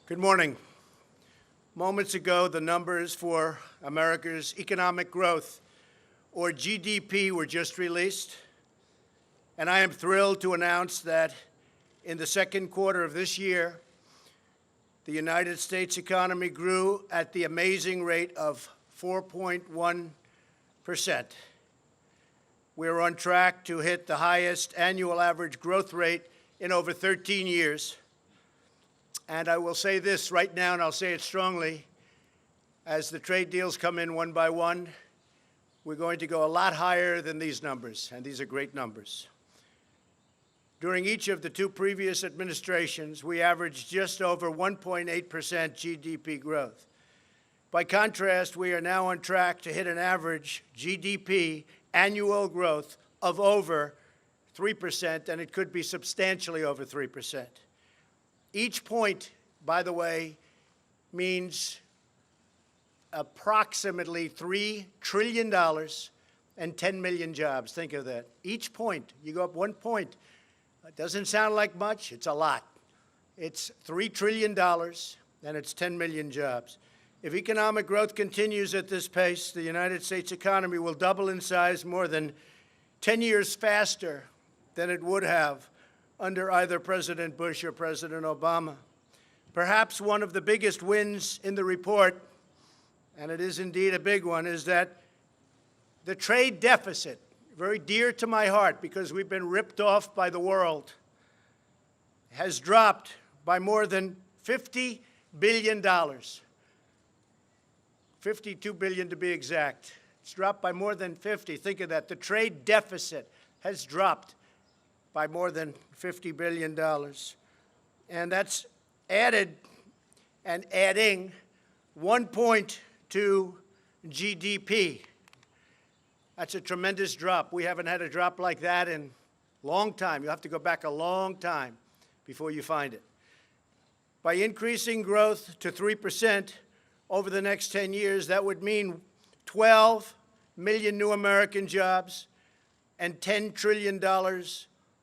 Good morning. Moments ago, the numbers for America's economic growth, or GDP, were just released. And I am thrilled to announce that in the second quarter of this year, the United States economy grew at the amazing rate of 4.1%. We're on track to hit the highest annual average growth rate in over 13 years. And I will say this right now, and I'll say it strongly, as the trade deals come in one by one, we're going to go a lot higher than these numbers, and these are great numbers. During each of the two previous administrations, we averaged just over 1.8% GDP growth. By contrast, we are now on track to hit an average GDP annual growth of over 3%, and it could be substantially over 3%. Each point, by the way, means approximately $3 trillion and 10 million jobs. Think of that. Each point, you go up 1 point. It doesn't sound like much. It's a lot. It's $3 trillion, and it's 10 million jobs. If economic growth continues at this pace, the United States economy will double in size more than 10 years faster than it would have under either President Bush or President Obama. Perhaps one of the biggest wins in the report, and it is indeed a big one, is that the trade deficit, very dear to my heart because we've been ripped off by the world, has dropped by more than $50 billion. $52 billion to be exact. It's dropped by more than 50. Think of that. The trade deficit has dropped by more than $50 billion. And that's added and adding 1 point to GDP. That's a tremendous drop. We haven't had a drop like that in a long time. You have to go back a long time before you find it. By increasing growth to 3% over the next 10 years, that would mean 12 million new American jobs and $10 trillion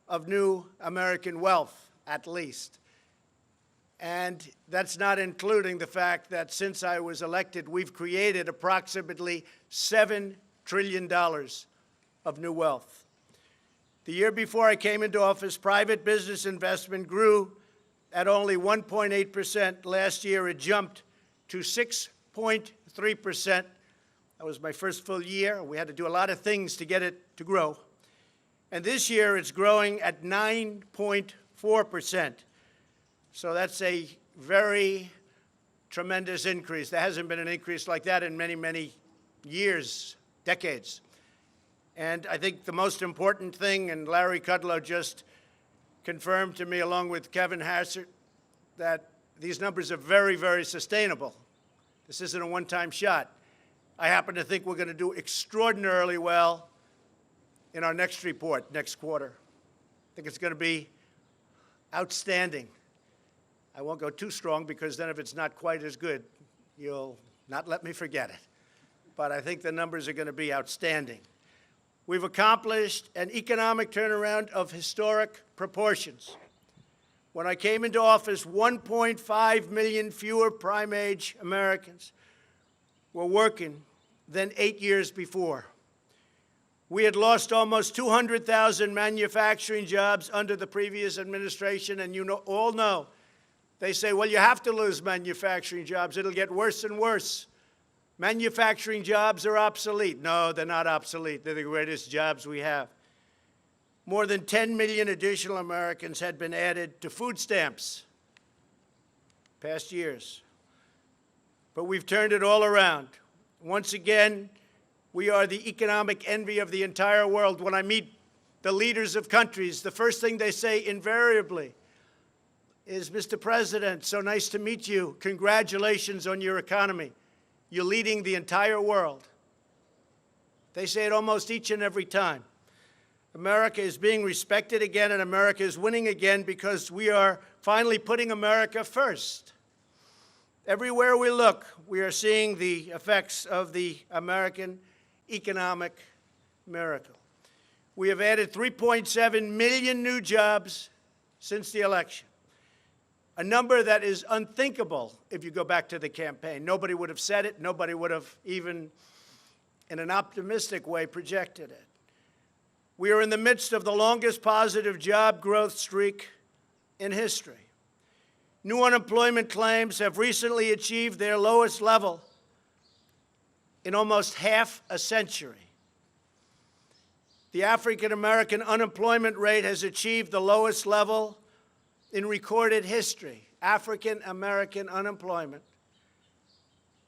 of new American wealth, at least. And that's not including the fact that since I was elected, we've created approximately $7 trillion of new wealth. The year before I came into office, private business investment grew at only 1.8%. Last year, it jumped to 6.3%. That was my first full year. We had to do a lot of things to get it to grow. And this year, it's growing at 9.4%. So that's a very tremendous increase. There hasn't been an increase like that in many, many years, decades. And I think the most important thing, and Larry Kudlow just confirmed to me along with Kevin Hassert, that these numbers are very, very sustainable. This isn't a one-time shot. I happen to think we're going to do extraordinarily well in our next report, next quarter. I think it's going to be outstanding. I won't go too strong because then if it's not quite as good, you'll not let me forget it. But I think the numbers are going to be outstanding. We've accomplished an economic turnaround of historic proportions. When I came into office, 1.5 million fewer prime-age Americans were working than 8 years before. We had lost almost 200,000 manufacturing jobs under the previous administration, and you all know, they say, well, you have to lose manufacturing jobs. It'll get worse and worse. Manufacturing jobs are obsolete. No, they're not obsolete. They're the greatest jobs we have. More than 10 million additional Americans had been added to food stamps past years. But we've turned it all around. Once again, we are the economic envy of the entire world. When I meet the leaders of countries, the first thing they say invariably is, Mr. President, so nice to meet you. Congratulations on your economy. You're leading the entire world. They say it almost each and every time. America is being respected again, and America is winning again because we are finally putting America first. Everywhere we look, we are seeing the effects of the American economic miracle. We have added 3.7 million new jobs since the election. a number that is unthinkable if you go back to the campaign. Nobody would have said it. Nobody would have even, in an optimistic way, projected it. We are in the midst of the longest positive job growth streak in history. New unemployment claims have recently achieved their lowest level in almost half a century. The African American unemployment rate has achieved the lowest level in recorded history. African American unemployment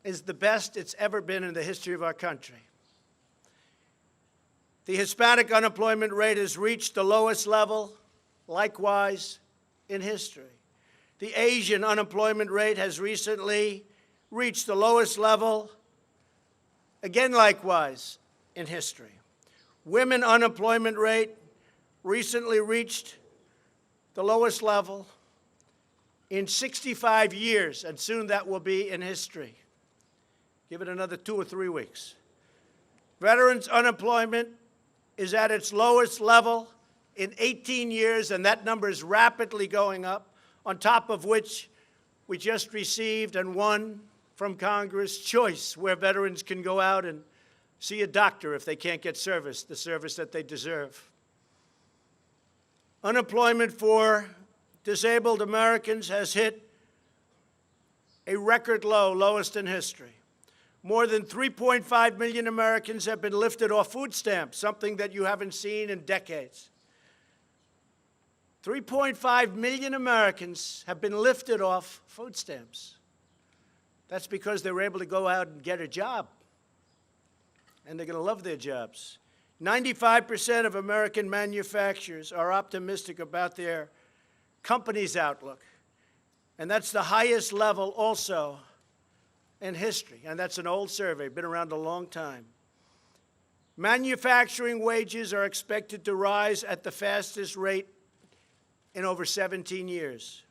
is the best it's ever been in the history of our country. The Hispanic unemployment rate has reached the lowest level, likewise, in history. The Asian unemployment rate has recently reached the lowest level, again, likewise, in history. Women unemployment rate recently reached the lowest level in 65 years, and soon that will be in history. Give it another 2 or 3 weeks. Veterans unemployment is at its lowest level in 18 years, and that number is rapidly going up, on top of which we just received and won from Congress choice, where veterans can go out and see a doctor if they can't get service, the service that they deserve. Unemployment for disabled Americans has hit a record low, lowest in history. More than 3.5 million Americans have been lifted off food stamps, something that you haven't seen in decades. 3.5 million Americans have been lifted off food stamps. That's because they were able to go out and get a job, and they're going to love their jobs. 95% of American manufacturers are optimistic about their company's outlook, and that's the highest level also in history, and that's an old survey, been around a long time. Manufacturing wages are expected to rise at the fastest rate in over 17 years.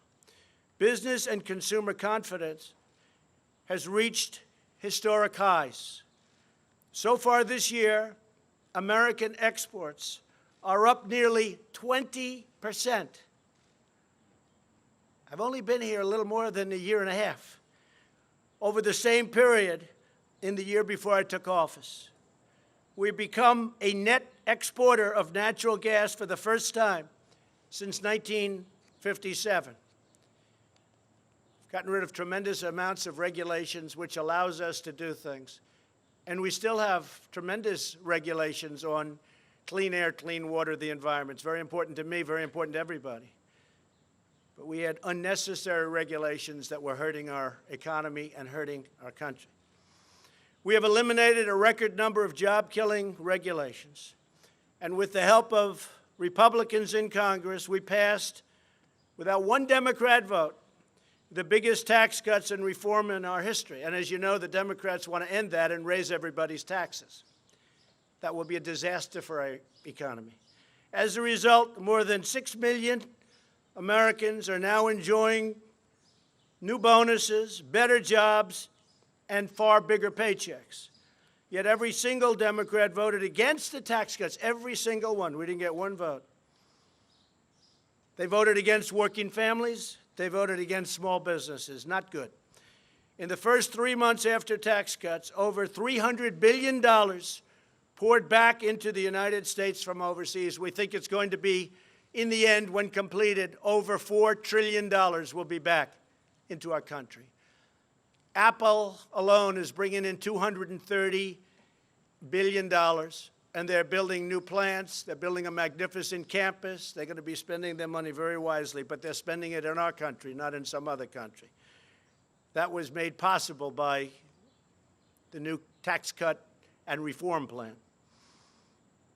Business and consumer confidence has reached historic highs. So far this year, American exports are up nearly 20%. I've only been here a little more than a year and a half. Over the same period in the year before I took office, we've become a net exporter of natural gas for the first time since 1957. We've gotten rid of tremendous amounts of regulations, which allows us to do things. And we still have tremendous regulations on clean air, clean water, the environment. It's very important to me, very important to everybody. But we had unnecessary regulations that were hurting our economy and hurting our country. We have eliminated a record number of job-killing regulations. And with the help of Republicans in Congress, we passed, without one Democrat vote, the biggest tax cuts and reform in our history. And as you know, the Democrats want to end that and raise everybody's taxes. That will be a disaster for our economy. As a result, more than 6 million Americans are now enjoying new bonuses, better jobs, and far bigger paychecks. Yet every single Democrat voted against the tax cuts, every single one. We didn't get one vote. They voted against working families. They voted against small businesses. Not good. In the first 3 months after tax cuts, over $300 billion poured back into the United States from overseas. We think it's going to be, in the end, when completed, over $4 trillion will be back into our country. Apple alone is bringing in $230 billion, and they're building new plants. They're building a magnificent campus. They're going to be spending their money very wisely, but they're spending it in our country, not in some other country. That was made possible by the new tax cut and reform plan.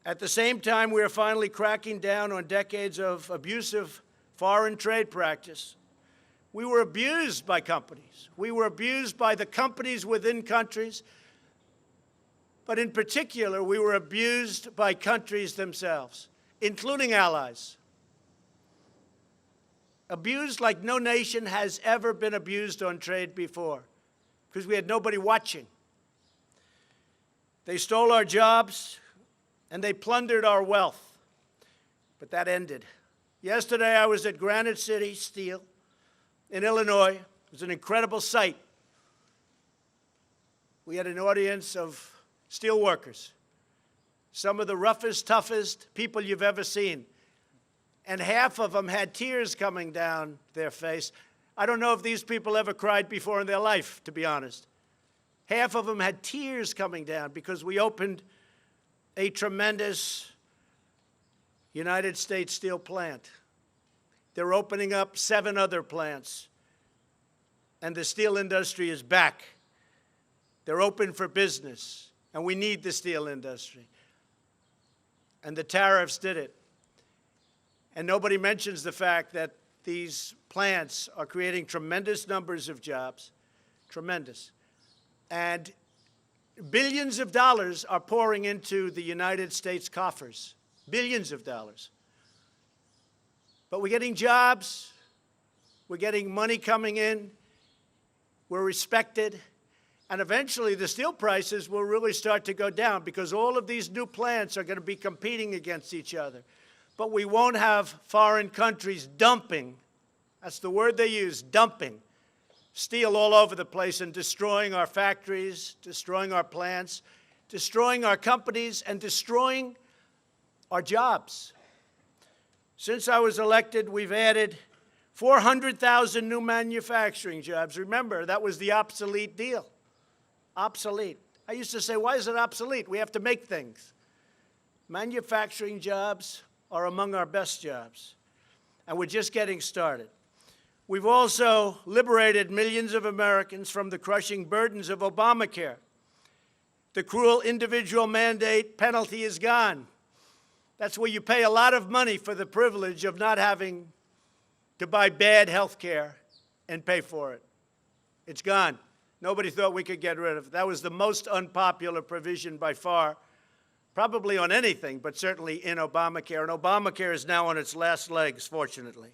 At the same time, we are finally cracking down on decades of abusive foreign trade practice. We were abused by companies. We were abused by the companies within countries. But in particular, we were abused by countries themselves, including allies. Abused like no nation has ever been abused on trade before, because we had nobody watching. They stole our jobs, and they plundered our wealth. But that ended. Yesterday, I was at Granite City Steel, in Illinois. It was an incredible sight. We had an audience of steel workers, some of the roughest, toughest people you've ever seen. And half of them had tears coming down their face. I don't know if these people ever cried before in their life, to be honest. Half of them had tears coming down because we opened a tremendous United States steel plant. They're opening up 7 other plants, and the steel industry is back. They're open for business, and we need the steel industry. And the tariffs did it. And nobody mentions the fact that these plants are creating tremendous numbers of jobs, tremendous. And billions of dollars are pouring into the United States coffers, billions of dollars. But we're getting jobs, we're getting money coming in, we're respected, and eventually the steel prices will really start to go down because all of these new plants are going to be competing against each other. But we won't have foreign countries dumping, that's the word they use, dumping, steel all over the place and destroying our factories, destroying our plants, destroying our companies, and destroying our jobs. Since I was elected, we've added 400,000 new manufacturing jobs. Remember, that was the obsolete deal. Obsolete. I used to say, why is it obsolete? We have to make things. Manufacturing jobs are among our best jobs, and we're just getting started. We've also liberated millions of Americans from the crushing burdens of Obamacare. The cruel individual mandate penalty is gone. That's where you pay a lot of money for the privilege of not having to buy bad health care and pay for it. It's gone. Nobody thought we could get rid of it. That was the most unpopular provision by far, probably on anything, but certainly in Obamacare. And Obamacare is now on its last legs, fortunately.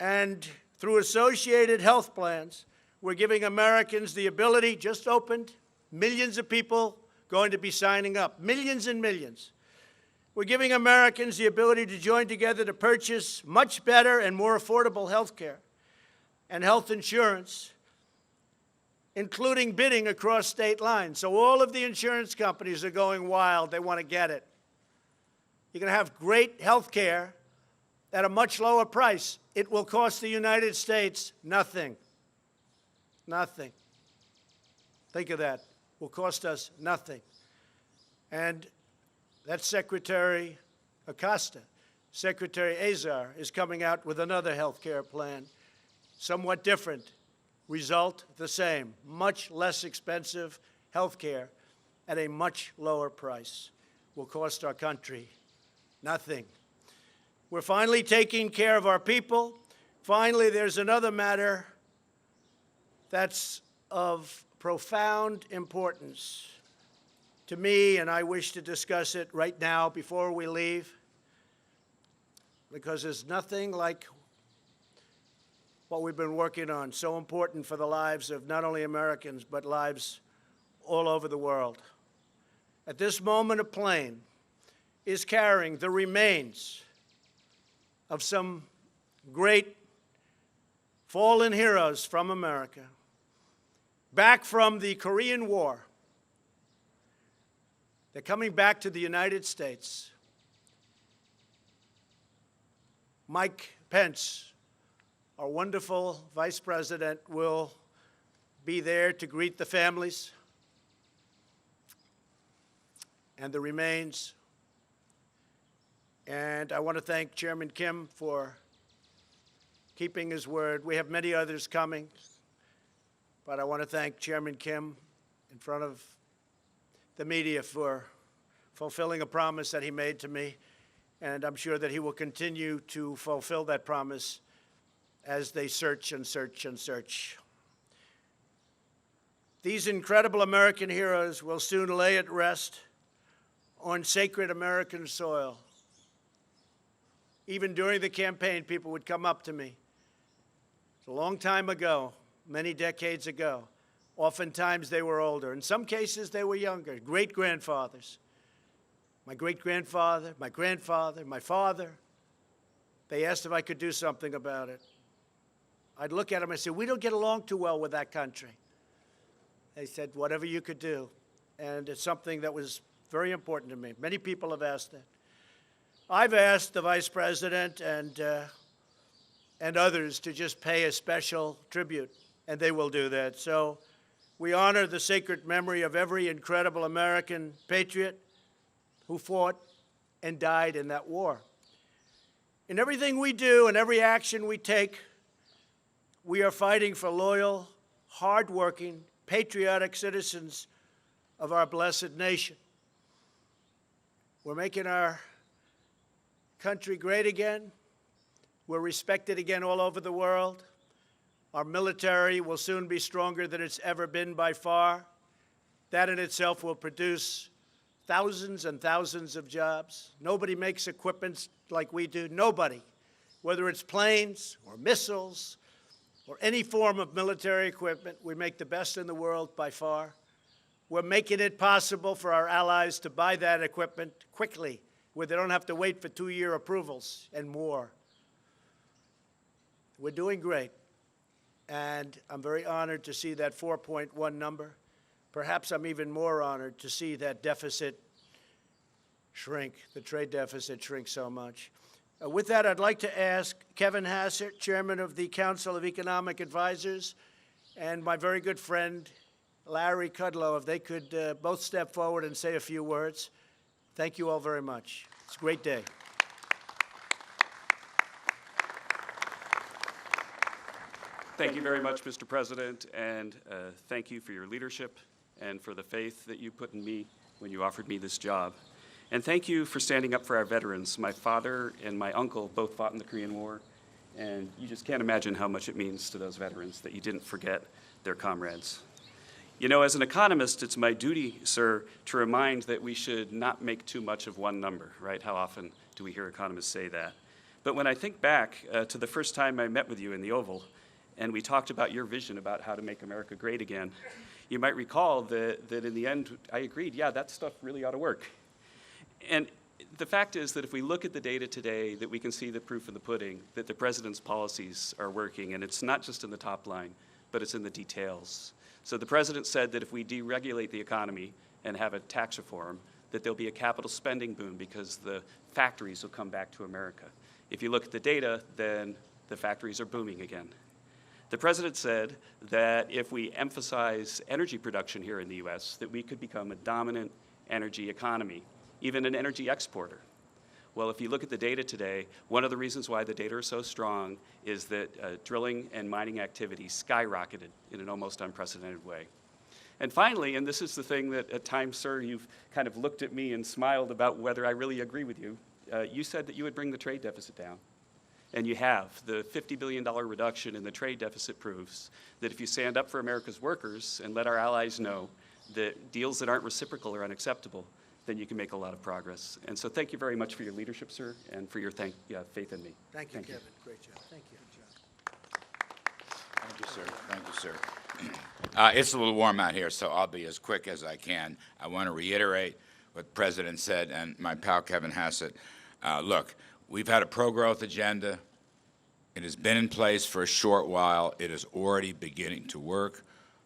And through associated health plans, we're giving Americans the ability, just opened, millions of people going to be signing up, millions and millions. We're giving Americans the ability to join together to purchase much better and more affordable health care and health insurance, including bidding across state lines. So all of the insurance companies are going wild. They want to get it. You're going to have great health care at a much lower price. It will cost the United States nothing. Nothing. Think of that. It will cost us nothing. And that's Secretary Acosta. Secretary Azar is coming out with another health care plan, somewhat different. Result the same, much less expensive health care at a much lower price. Will cost our country nothing. We're finally taking care of our people. Finally, there's another matter that's of profound importance to me, and I wish to discuss it right now before we leave, because there's nothing like what we've been working on, so important for the lives of not only Americans, but lives all over the world. At this moment, a plane is carrying the remains of some great fallen heroes from America, back from the Korean War. They're coming back to the United States. Mike Pence, our wonderful vice president, will be there to greet the families and the remains. And I want to thank Chairman Kim for keeping his word. We have many others coming, but I want to thank Chairman Kim in front of the media for fulfilling a promise that he made to me, and I'm sure that he will continue to fulfill that promise as they search and search and search. These incredible American heroes will soon lay at rest on sacred American soil. Even during the campaign, people would come up to me. It's a long time ago, many decades ago. Oftentimes they were older. In some cases, they were younger, great-grandfathers. My great-grandfather, my grandfather, my father. They asked if I could do something about it. I'd look at them and say, we don't get along too well with that country. They said, whatever you could do. And it's something that was very important to me. Many people have asked that. I've asked the Vice President and others to just pay a special tribute, and they will do that. So we honor the sacred memory of every incredible American patriot who fought and died in that war. In everything we do and every action we take, we are fighting for loyal, hardworking, patriotic citizens of our blessed nation. We're making our country great again. We're respected again all over the world. Our military will soon be stronger than it's ever been by far. That in itself will produce thousands and thousands of jobs. Nobody makes equipment like we do. Nobody. Whether it's planes or missiles or any form of military equipment, we make the best in the world by far. We're making it possible for our allies to buy that equipment quickly, where they don't have to wait for 2-year approvals and more. We're doing great, and I'm very honored to see that 4.1 number. Perhaps I'm even more honored to see that deficit shrink, the trade deficit shrink so much. With that, I'd like to ask Kevin Hassett, Chairman of the Council of Economic Advisors, and my very good friend, Larry Kudlow, if they could both step forward and say a few words. Thank you all very much. It's a great day. Thank you very much, Mr. President, and thank you for your leadership and for the faith that you put in me when you offered me this job. And thank you for standing up for our veterans. My father and my uncle both fought in the Korean War, and you just can't imagine how much it means to those veterans that you didn't forget their comrades. You know, as an economist, it's my duty, sir, to remind that we should not make too much of one number, right? How often do we hear economists say that? But when I think back to the first time I met with you in the Oval, and we talked about your vision about how to make America great again, you might recall that in the end, I agreed, yeah, that stuff really ought to work. And the fact is that if we look at the data today, that we can see the proof in the pudding, that the president's policies are working, and it's not just in the top line, but it's in the details. So the president said that if we deregulate the economy and have a tax reform, that there'll be a capital spending boom because the factories will come back to America. If you look at the data, then the factories are booming again. The president said that if we emphasize energy production here in the US, that we could become a dominant energy economy, even an energy exporter. Well, if you look at the data today, one of the reasons why the data are so strong is that drilling and mining activity skyrocketed in an almost unprecedented way. And finally, and this is the thing that at times, sir, you've kind of looked at me and smiled about whether I really agree with you, you said that you would bring the trade deficit down. And you have. The $50 billion reduction in the trade deficit proves that if you stand up for America's workers and let our allies know that deals that aren't reciprocal are unacceptable, then you can make a lot of progress. And so thank you very much for your leadership, sir, and for your faith in me. Thank you, Kevin. Great job. Thank you. Thank you, sir. Thank you, sir. It's a little warm out here, so I'll be as quick as I can. I want to reiterate what the President said and my pal Kevin Hassett. Look, we've had a pro-growth agenda. It has been in place for a short while. It is already beginning to work.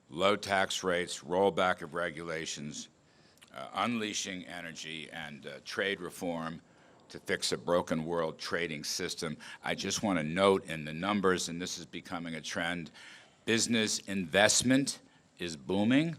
Low tax rates, rollback of regulations, unleashing energy and trade reform to fix a broken world trading system. I just want to note in the numbers, and this is becoming a trend, business investment is booming.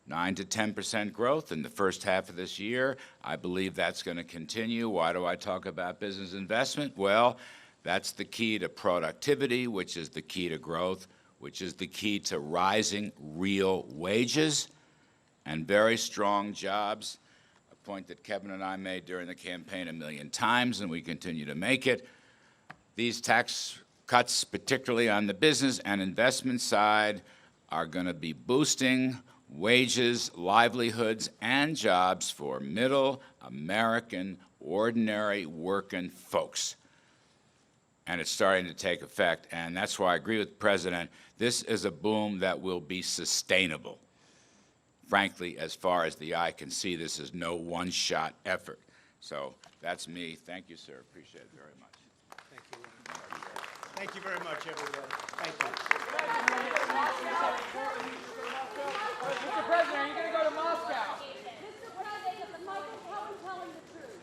9 to 10% growth in the first half of this year. I believe that's going to continue. Why do I talk about business investment? Well, that's the key to productivity, which is the key to growth, which is the key to rising real wages and very strong jobs, a point that Kevin and I made during the campaign 1,000,000 times, and we continue to make it. These tax cuts, particularly on the business and investment side, are going to be boosting wages, livelihoods, and jobs for middle American, ordinary working folks. And it's starting to take effect, and that's why I agree with the President. This is a boom that will be sustainable. Frankly, as far as the eye can see, this is no one-shot effort. So that's me. Thank you, sir. Appreciate it very much. Thank you. Thank you very much, everybody. Thank you. Mr. President, are you going to go to Moscow? Mr. President, is Michael Cohen telling the truth?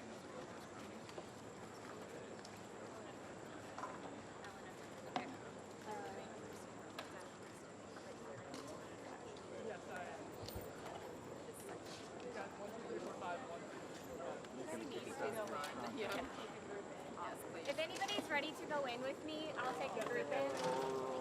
If anybody's ready to go in with me, I'll take the group in.